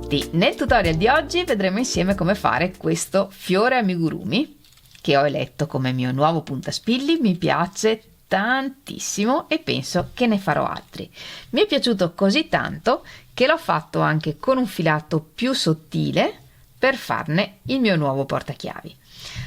tutti! Nel tutorial di oggi vedremo insieme come fare questo fiore amigurumi che ho eletto come mio nuovo puntaspilli. Mi piace tantissimo e penso che ne farò altri. Mi è piaciuto così tanto che l'ho fatto anche con un filato più sottile per farne il mio nuovo portachiavi.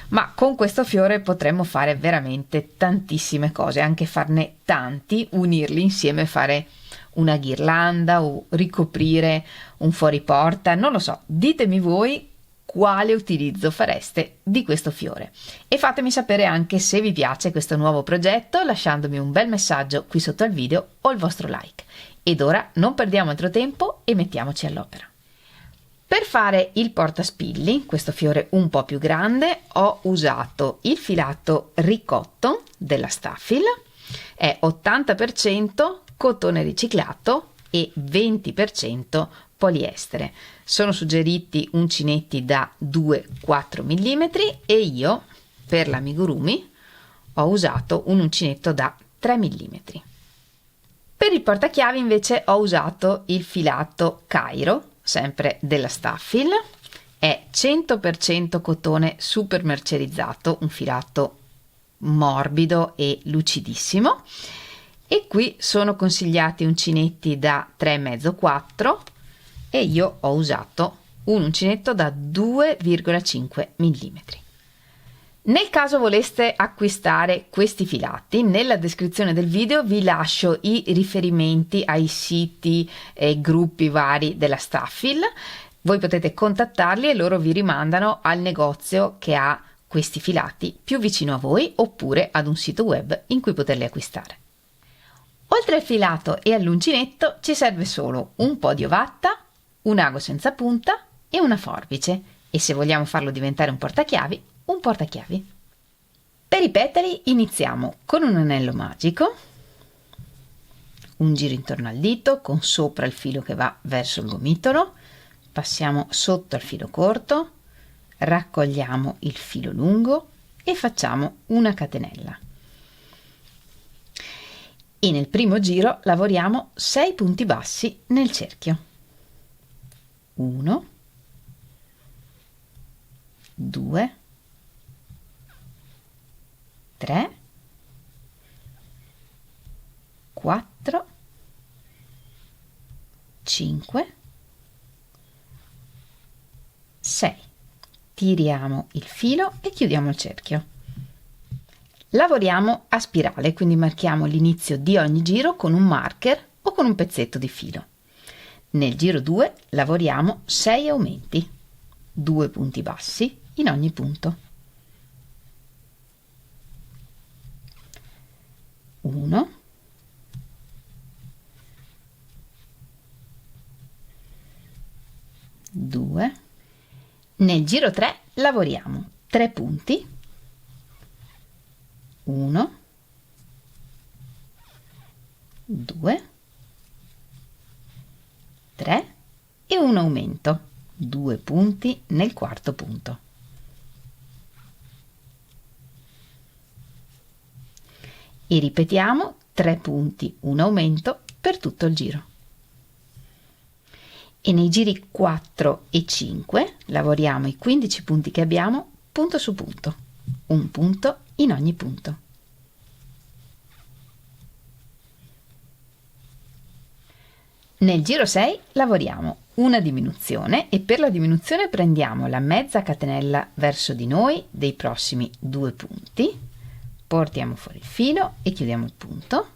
Ma con questo fiore potremmo fare veramente tantissime cose, anche farne tanti, unirli insieme, fare una ghirlanda o ricoprire un fuoriporta, non lo so, ditemi voi quale utilizzo fareste di questo fiore e fatemi sapere anche se vi piace questo nuovo progetto lasciandomi un bel messaggio qui sotto al video o il vostro like. Ed ora non perdiamo altro tempo e mettiamoci all'opera. Per fare il portaspilli, questo fiore un po' più grande, ho usato il filato ricotto della Staffil, è 80% cotone riciclato e 20% poliestere. Sono suggeriti uncinetti da 2-4 mm e io per l'amigurumi ho usato un uncinetto da 3 mm. Per il portachiavi invece ho usato il filato Cairo, sempre della Staffil, è 100% cotone super mercerizzato, un filato morbido e lucidissimo. E qui sono consigliati uncinetti da 3,5-4 e io ho usato un uncinetto da 2,5 mm. Nel caso voleste acquistare questi filati, nella descrizione del video vi lascio i riferimenti ai siti e gruppi vari della Staffil. Voi potete contattarli e loro vi rimandano al negozio che ha questi filati più vicino a voi oppure ad un sito web in cui poterli acquistare. Oltre al filato e all'uncinetto ci serve solo un po' di ovatta, un ago senza punta e una forbice e se vogliamo farlo diventare un portachiavi, un portachiavi. Per i petali iniziamo con un anello magico, un giro intorno al dito con sopra il filo che va verso il gomitolo, passiamo sotto al filo corto, raccogliamo il filo lungo e facciamo una catenella. E nel primo giro lavoriamo 6 punti bassi nel cerchio. 1, 2, 3, 4, 5, 6. Tiriamo il filo e chiudiamo il cerchio. Lavoriamo a spirale, quindi marchiamo l'inizio di ogni giro con un marker o con un pezzetto di filo. Nel giro 2 lavoriamo 6 aumenti, 2 punti bassi in ogni punto. 1, 2. Nel giro 3 lavoriamo 3 punti, 1, 2, 3 e un aumento, 2 punti nel quarto punto. E ripetiamo 3 punti, un aumento per tutto il giro. E nei giri 4 e 5 lavoriamo i 15 punti che abbiamo punto su punto, un punto in ogni punto. Nel giro 6 lavoriamo una diminuzione e per la diminuzione prendiamo la mezza catenella verso di noi dei prossimi 2 punti, portiamo fuori il filo e chiudiamo il punto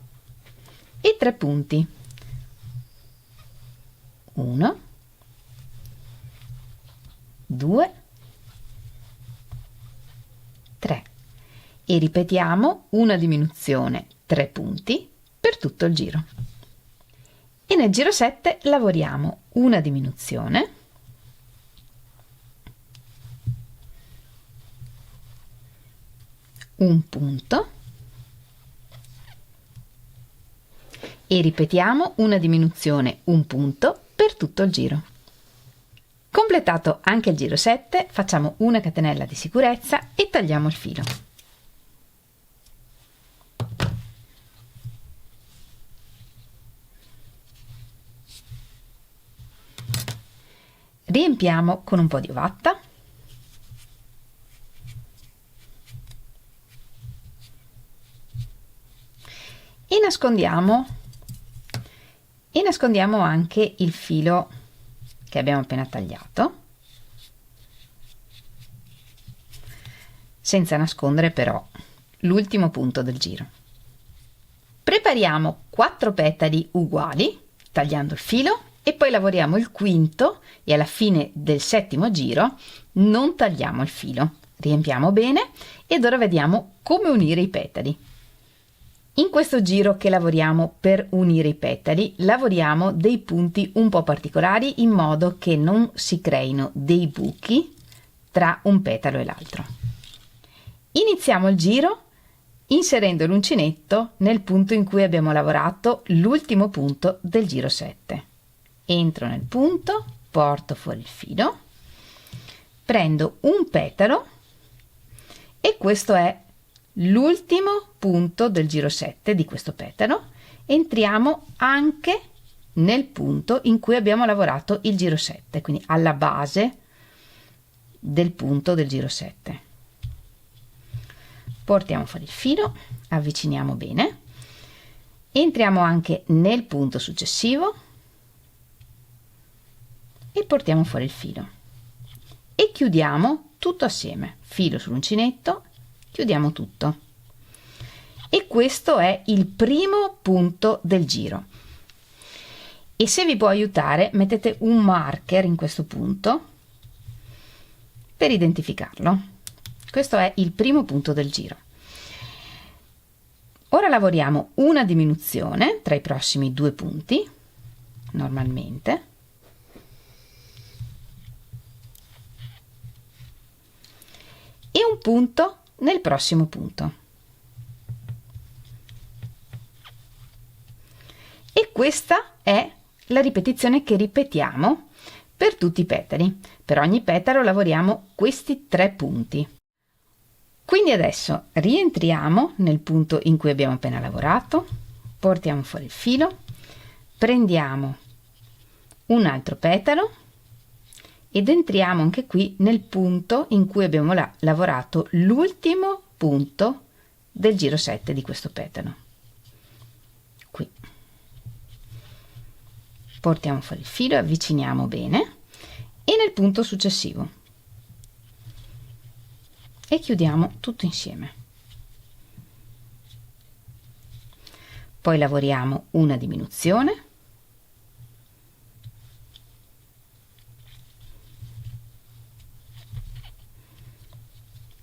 e 3 punti. 1, 2, 3 e ripetiamo una diminuzione 3 punti per tutto il giro. E nel giro 7 lavoriamo una diminuzione, un punto e ripetiamo una diminuzione, un punto per tutto il giro. Completato anche il giro 7, facciamo una catenella di sicurezza e tagliamo il filo. riempiamo con un po' di ovatta e nascondiamo anche il filo che abbiamo appena tagliato, senza nascondere però l'ultimo punto del giro. Prepariamo 4 petali uguali tagliando il filo e poi lavoriamo il quinto e alla fine del settimo giro non tagliamo il filo, riempiamo bene ed ora vediamo come unire i petali. In questo giro che lavoriamo per unire i petali lavoriamo dei punti un po' particolari in modo che non si creino dei buchi tra un petalo e l'altro. Iniziamo il giro inserendo l'uncinetto nel punto in cui abbiamo lavorato l'ultimo punto del giro 7. Entro nel punto, porto fuori il filo, prendo un petalo e questo è l'ultimo punto del giro 7 di questo petalo. Entriamo anche nel punto in cui abbiamo lavorato il giro 7, quindi alla base del punto del giro 7. Portiamo fuori il filo, avviciniamo bene, entriamo anche nel punto successivo e portiamo fuori il filo e chiudiamo tutto assieme, filo sull'uncinetto, chiudiamo tutto. E questo è il primo punto del giro. E se vi può aiutare, mettete un marker in questo punto per identificarlo. Questo è il primo punto del giro. Ora lavoriamo una diminuzione tra i prossimi 2 punti, normalmente, e un punto nel prossimo punto. E questa è la ripetizione che ripetiamo per tutti i petali. Per ogni petalo lavoriamo questi 3 punti. Quindi adesso rientriamo nel punto in cui abbiamo appena lavorato, portiamo fuori il filo, prendiamo un altro petalo ed entriamo anche qui nel punto in cui abbiamo lavorato l'ultimo punto del giro 7 di questo petalo. Qui. Portiamo fuori il filo, avviciniamo bene e nel punto successivo. E chiudiamo tutto insieme. Poi lavoriamo una diminuzione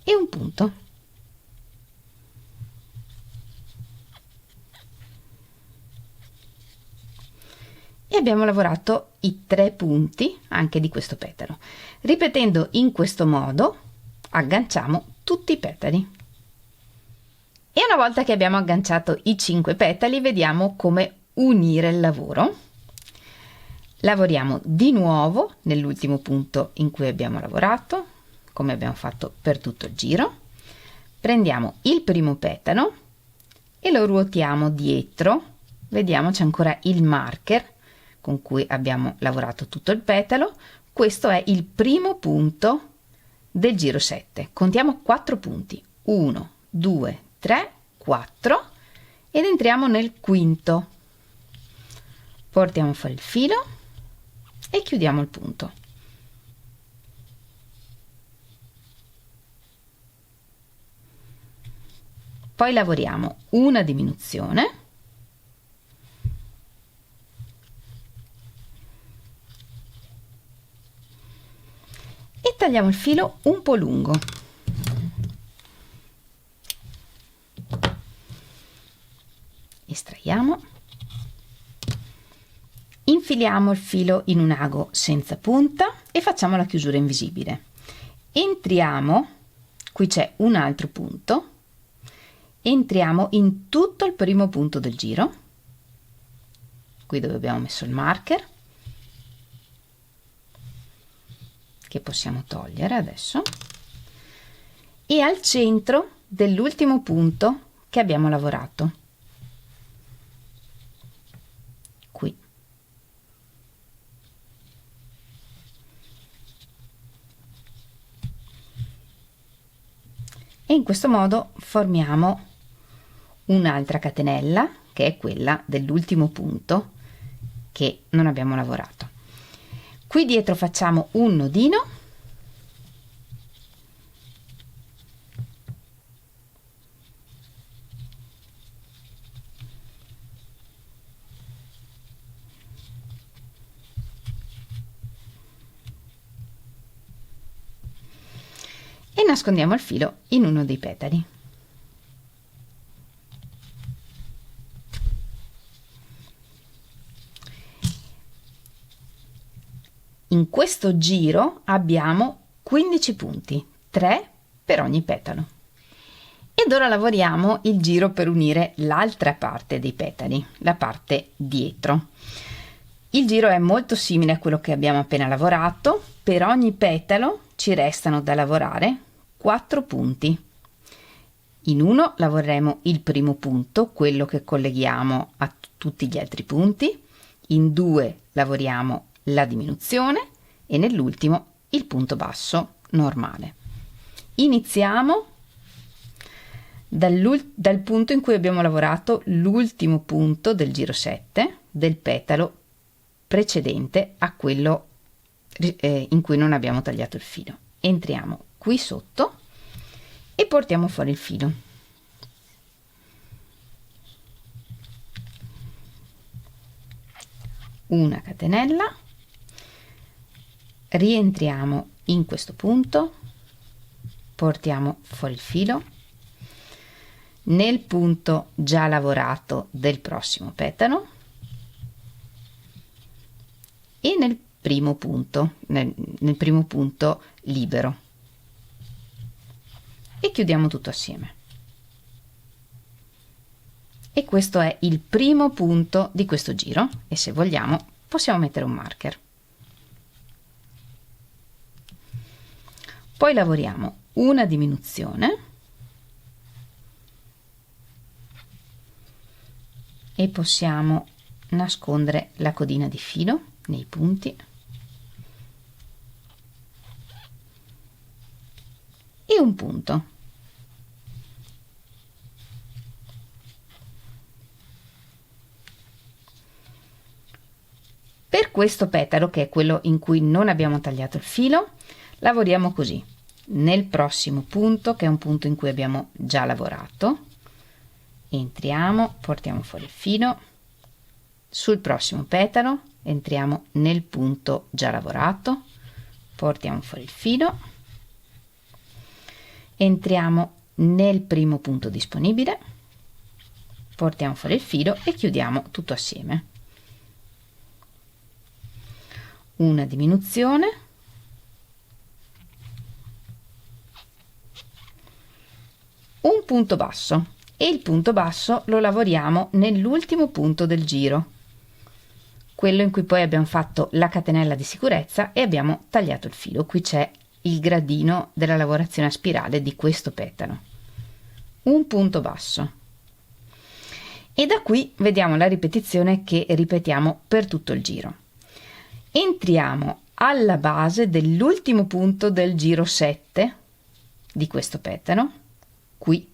e un punto. E abbiamo lavorato i 3 punti anche di questo petalo. Ripetendo in questo modo agganciamo tutti i petali. E una volta che abbiamo agganciato i 5 petali, vediamo come unire il lavoro. Lavoriamo di nuovo nell'ultimo punto in cui abbiamo lavorato, come abbiamo fatto per tutto il giro. Prendiamo il primo petalo e lo ruotiamo dietro. Vediamo, c'è ancora il marker con cui abbiamo lavorato tutto il petalo. Questo è il primo punto del giro 7. Contiamo 4 punti, 1, 2, 3, 4 ed entriamo nel quinto. Portiamo fuori il filo e chiudiamo il punto. Poi lavoriamo una diminuzione e tagliamo il filo un po' lungo. Estraiamo, infiliamo il filo in un ago senza punta e facciamo la chiusura invisibile. Entriamo, qui c'è un altro punto, entriamo in tutto il primo punto del giro, qui dove abbiamo messo il marker, che possiamo togliere adesso, e al centro dell'ultimo punto che abbiamo lavorato. Qui. e in questo modo formiamo un'altra catenella che è quella dell'ultimo punto che non abbiamo lavorato. Qui dietro facciamo un nodino e nascondiamo il filo in uno dei petali. In questo giro abbiamo 15 punti, 3 per ogni petalo. Ed ora lavoriamo il giro per unire l'altra parte dei petali, la parte dietro. Il giro è molto simile a quello che abbiamo appena lavorato. Per ogni petalo ci restano da lavorare 4 punti. In uno lavoreremo il primo punto, quello che colleghiamo a tutti gli altri punti. In 2 lavoriamo la diminuzione e nell'ultimo il punto basso normale. Iniziamo dal punto in cui abbiamo lavorato l'ultimo punto del giro 7 del petalo precedente a quello in cui non abbiamo tagliato il filo. Entriamo qui sotto e portiamo fuori il filo. Una catenella, rientriamo in questo punto, portiamo fuori il filo nel punto già lavorato del prossimo petalo e nel primo punto, nel primo punto libero, e chiudiamo tutto assieme. E questo è il primo punto di questo giro e se vogliamo possiamo mettere un marker. Poi lavoriamo una diminuzione e possiamo nascondere la codina di filo nei punti e un punto. Per questo petalo, che è quello in cui non abbiamo tagliato il filo, lavoriamo così. Nel prossimo punto, che è un punto in cui abbiamo già lavorato, entriamo, portiamo fuori il filo. Sul prossimo petalo entriamo nel punto già lavorato, portiamo fuori il filo, entriamo nel primo punto disponibile, portiamo fuori il filo e chiudiamo tutto assieme. Una diminuzione, un punto basso, e il punto basso lo lavoriamo nell'ultimo punto del giro, quello in cui poi abbiamo fatto la catenella di sicurezza e abbiamo tagliato il filo. Qui c'è il gradino della lavorazione a spirale di questo petalo. Un punto basso. E da qui vediamo la ripetizione che ripetiamo per tutto il giro. Entriamo alla base dell'ultimo punto del giro 7 di questo petalo, qui,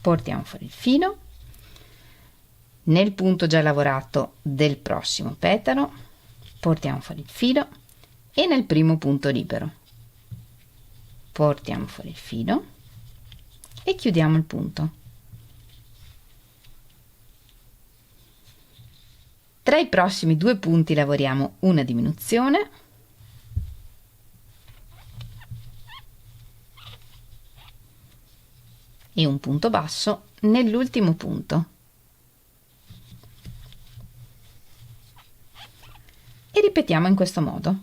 portiamo fuori il filo, nel punto già lavorato del prossimo petalo, portiamo fuori il filo e nel primo punto libero, portiamo fuori il filo e chiudiamo il punto. Tra i prossimi 2 punti lavoriamo una diminuzione e un punto basso nell'ultimo punto. E ripetiamo in questo modo.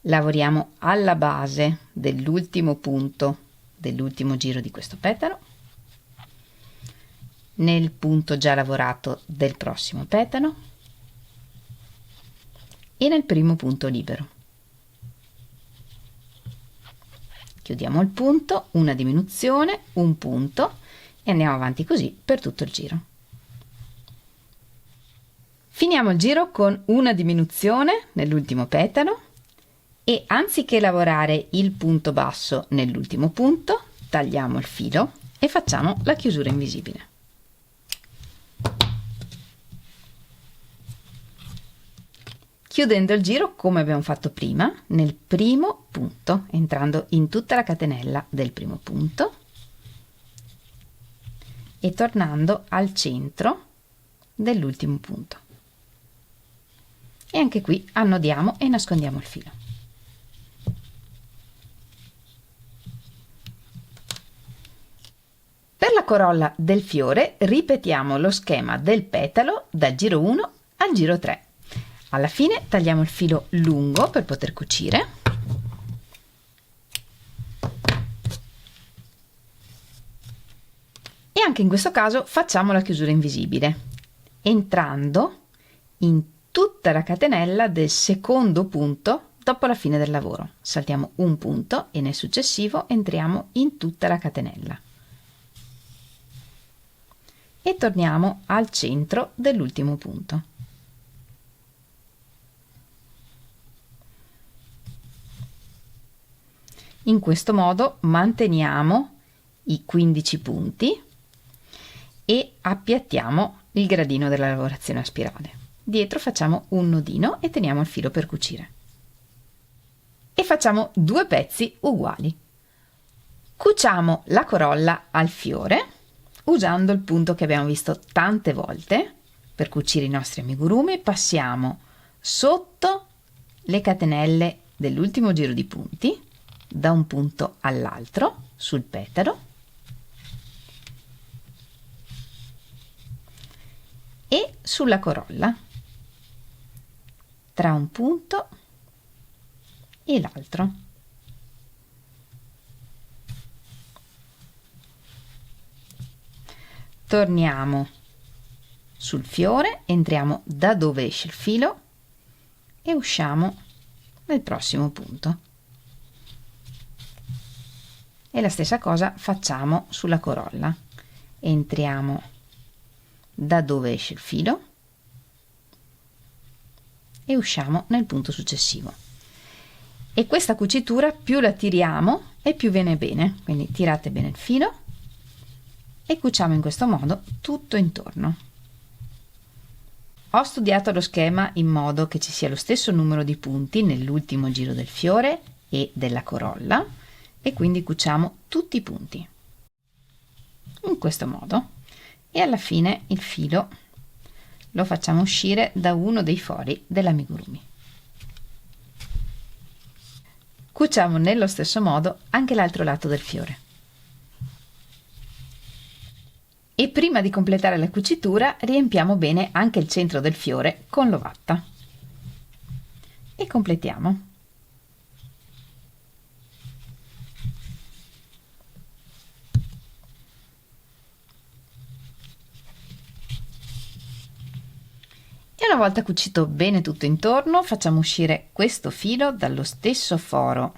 Lavoriamo alla base dell'ultimo punto dell'ultimo giro di questo petalo, nel punto già lavorato del prossimo petalo e nel primo punto libero. Chiudiamo il punto, una diminuzione, un punto e andiamo avanti così per tutto il giro. Finiamo il giro con una diminuzione nell'ultimo petalo E anziché lavorare il punto basso nell'ultimo punto, tagliamo il filo e facciamo la chiusura invisibile. Chiudendo il giro come abbiamo fatto prima, nel primo punto, entrando in tutta la catenella del primo punto e tornando al centro dell'ultimo punto. E anche qui annodiamo e nascondiamo il filo. Per la corolla del fiore ripetiamo lo schema del petalo dal giro 1 al giro 3. Alla fine tagliamo il filo lungo per poter cucire e anche in questo caso facciamo la chiusura invisibile entrando in tutta la catenella del secondo punto dopo la fine del lavoro. Saltiamo un punto e nel successivo entriamo in tutta la catenella e torniamo al centro dell'ultimo punto. In questo modo manteniamo i 15 punti e appiattiamo il gradino della lavorazione a spirale. Dietro facciamo un nodino e teniamo il filo per cucire. E facciamo 2 pezzi uguali. Cuciamo la corolla al fiore usando il punto che abbiamo visto tante volte per cucire i nostri amigurumi. Passiamo sotto le catenelle dell'ultimo giro di punti da un punto all'altro sul petalo e sulla corolla tra un punto e l'altro. Torniamo sul fiore, entriamo da dove esce il filo e usciamo nel prossimo punto. E la stessa cosa facciamo sulla corolla. Entriamo da dove esce il filo e usciamo nel punto successivo. E questa cucitura più la tiriamo e più viene bene, quindi tirate bene il filo e cuciamo in questo modo tutto intorno. Ho studiato lo schema in modo che ci sia lo stesso numero di punti nell'ultimo giro del fiore e della corolla e quindi cuciamo tutti i punti in questo modo e alla fine il filo lo facciamo uscire da uno dei fori dell'amigurumi. Cuciamo nello stesso modo anche l'altro lato del fiore. E prima di completare la cucitura riempiamo bene anche il centro del fiore con l'ovatta e completiamo. E una volta cucito bene tutto intorno facciamo uscire questo filo dallo stesso foro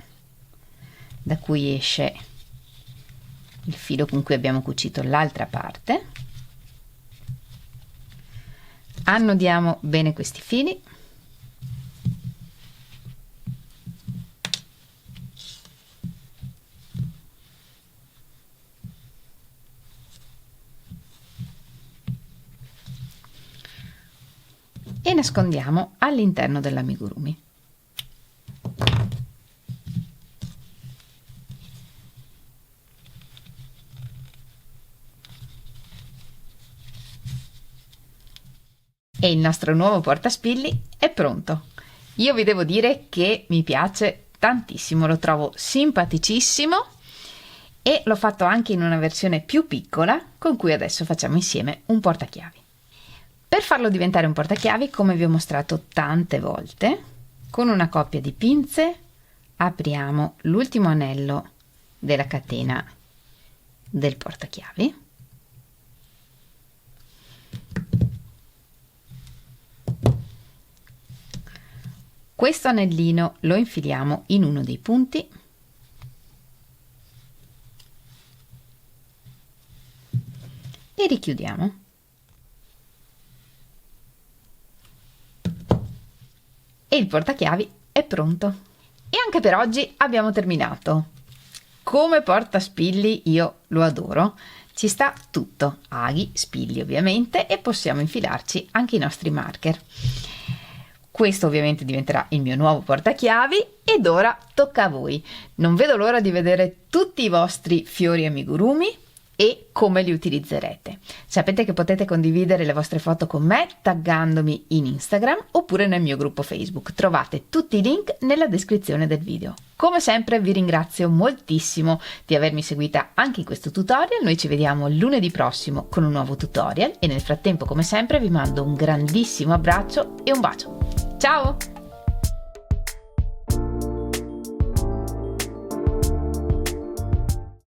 da cui esce il filo con cui abbiamo cucito l'altra parte. Annodiamo bene questi fili e nascondiamo all'interno dell'amigurumi. E il nostro nuovo portaspilli è pronto. Io vi devo dire che mi piace tantissimo, lo trovo simpaticissimo e l'ho fatto anche in una versione più piccola con cui adesso facciamo insieme un portachiavi. Per farlo diventare un portachiavi, come vi ho mostrato tante volte, con una coppia di pinze apriamo l'ultimo anello della catena del portachiavi. Questo anellino lo infiliamo in uno dei punti e richiudiamo. E il portachiavi è pronto. E anche per oggi abbiamo terminato. Come portaspilli io lo adoro, ci sta tutto, aghi, spilli ovviamente, e possiamo infilarci anche i nostri marker. Questo ovviamente diventerà il mio nuovo portachiavi ed ora tocca a voi. Non vedo l'ora di vedere tutti i vostri fiori amigurumi e come li utilizzerete. Sapete che potete condividere le vostre foto con me taggandomi in Instagram oppure nel mio gruppo Facebook. Trovate tutti i link nella descrizione del video. Come sempre vi ringrazio moltissimo di avermi seguita anche in questo tutorial. Noi ci vediamo lunedì prossimo con un nuovo tutorial e nel frattempo, come sempre, vi mando un grandissimo abbraccio e un bacio. Ciao!